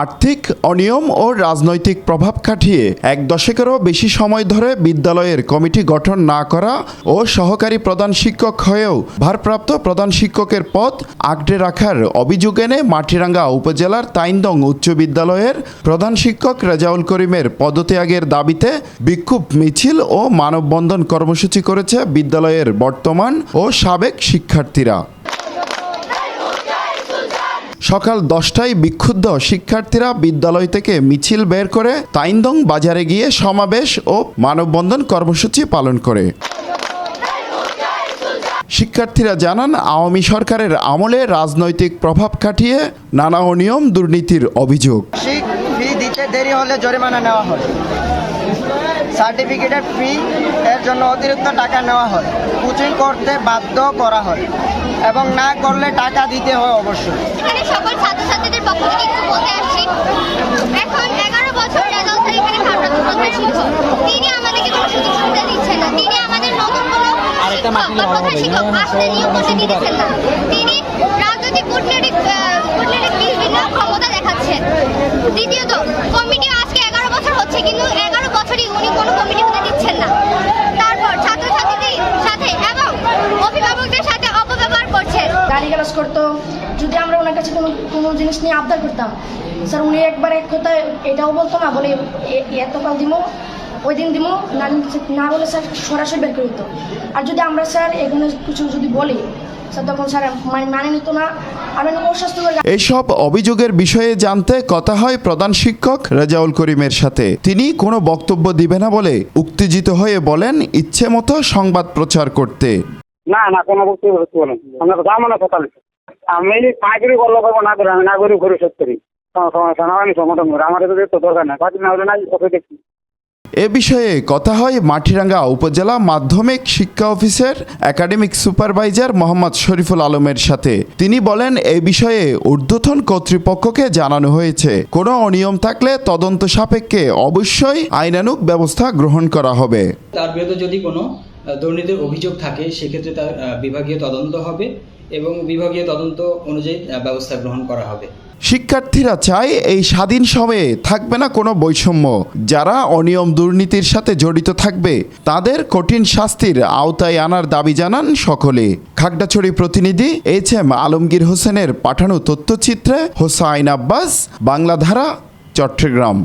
আর্থিক অনিয়ম ও রাজনৈতিক প্রভাব খাটিয়ে এক দশকেরও বেশি সময় ধরে বিদ্যালয়ের কমিটি গঠন না করা ও সহকারী প্রধান শিক্ষক হয়েও ভারপ্রাপ্ত প্রধান শিক্ষকের পদ আগড়ে রাখার অভিযোগ এনে মাটিরাঙ্গা উপজেলার তাইন্দং উচ্চ বিদ্যালয়ের প্রধান শিক্ষক রেজাউল করিমের পদত্যাগের দাবিতে বিক্ষোভ মিছিল ও মানববন্ধন কর্মসূচি করেছে বিদ্যালয়ের বর্তমান ও সাবেক শিক্ষার্থীরা। সকাল 10টায় বিক্ষুব্ধ শিক্ষার্থীরা বিদ্যালয় থেকে মিছিল বের করে তাইন্দং বাজারে গিয়ে সমাবেশ ও মানববন্ধন কর্মসূচি পালন করে। শিক্ষার্থীরা জানান, আওয়ামী সরকারের আমলে রাজনৈতিক প্রভাব খাটিয়ে নানা অনিয়ম দুর্নীতির অভিযোগ। ফি দিতে দেরি হলে জরিমানা নেওয়া হয়, সার্টিফিকেটের ফি এর জন্য অতিরিক্ত টাকা নেওয়া হয়, কোচিং করতে বাধ্য করা হয় এবং না করলে টাকা দিতে হয় অবশ্যই। এখানে সকল ছাত্রছাত্রীদের পক্ষ থেকে একটু বলতে আসছি, এখন 11 বছর রেজাউল স্যার এখানে ভারপ্রাপ্ত প্রধান শিক্ষক, তিনি আমাদেরকে কোনো সুযোগ সুবিধা দিচ্ছেন না। তিনি আমাদের নতুন কোনো শিক্ষক বা প্রধান শিক্ষক আসতে নিয়োগ করতে দিচ্ছেন না। তিনি রাজনৈতিক কূটনৈতিক বিভিন্ন ক্ষমতা দেখাচ্ছেন। দ্বিতীয়ত, কমিটি আজকে 11 বছর হচ্ছে, কিন্তু 11 বছরই উনি কোনো কমিটি হতে দিচ্ছেন না। তারপর ছাত্রছাত্রীদের সাথে এবং অভিভাবকদের সাথে অপব্যবহার করছেন। গালিগালাজ করতো। যদি আমরা ওনার কাছে কোনো জিনিস নিয়ে আবদার করতাম, স্যার উনি একবার এক কথায় এটাও বলতো না, বলে এতকাল দিমো, ওই দিন দিমো না বলে স্যার সরাসরি বের করে দিত। আর যদি আমরা স্যার এখানে কিছু যদি বলি, স্যার তখন স্যার মানে নিত না। আমি অস্বস্তি করে। এইসব অভিযোগের বিষয়ে জানতে কথা হয় প্রধান শিক্ষক রেজাউল করিমের সাথে। তিনি কোনো বক্তব্য দিবে না বলে উত্তেজিত হয়ে বলেন ইচ্ছে মতো সংবাদ প্রচার করতে। না কোনো বক্তব্য বলেন আমরা যাবো না সকালে। আমি নাগরিক বললো করবো না করে, আমি নাগরিক পরিশোধ করি, সমস্যা না, আমি সমর্থন করি। আমার তো দরকার নাই, বাকি না হলে নাই, ওকে দেখি। এ বিষয়ে কথা হয় মাটিরাঙ্গা উপজেলা মাধ্যমিক শিক্ষা অফিসের একাডেমিক সুপারভাইজার মোহাম্মদ শরীফুল আলমের সাথে। তিনি বলেন, এই বিষয়ে ঊর্ধ্বতন কর্তৃপক্ষকে জানানো হয়েছে। কোনো অনিয়ম থাকলে তদন্ত সাপেক্ষে অবশ্যই আইনানুগ ব্যবস্থা গ্রহণ করা হবে। তার বিরুদ্ধে যদি কোনো দুর্নীতির অভিযোগ থাকে, সেক্ষেত্রে তার বিভাগীয় তদন্ত হবে এবং বিভাগীয় তদন্ত অনুযায়ী ব্যবস্থা গ্রহণ করা হবে। শিক্ষার্থীরা চায় এই স্বাধীন সময়ে থাকবে না কোনো বৈষম্য। যারা অনিয়ম দুর্নীতির সাথে জড়িত থাকবে তাদের কঠিন শাস্তির আওতায় আনার দাবি জানান সকলে। খাগড়াছড়ি প্রতিনিধি HM আলমগীর হোসেনের পাঠানো তথ্যচিত্রে হোসাইন আব্বাস, বাংলাধারা, চট্টগ্রাম।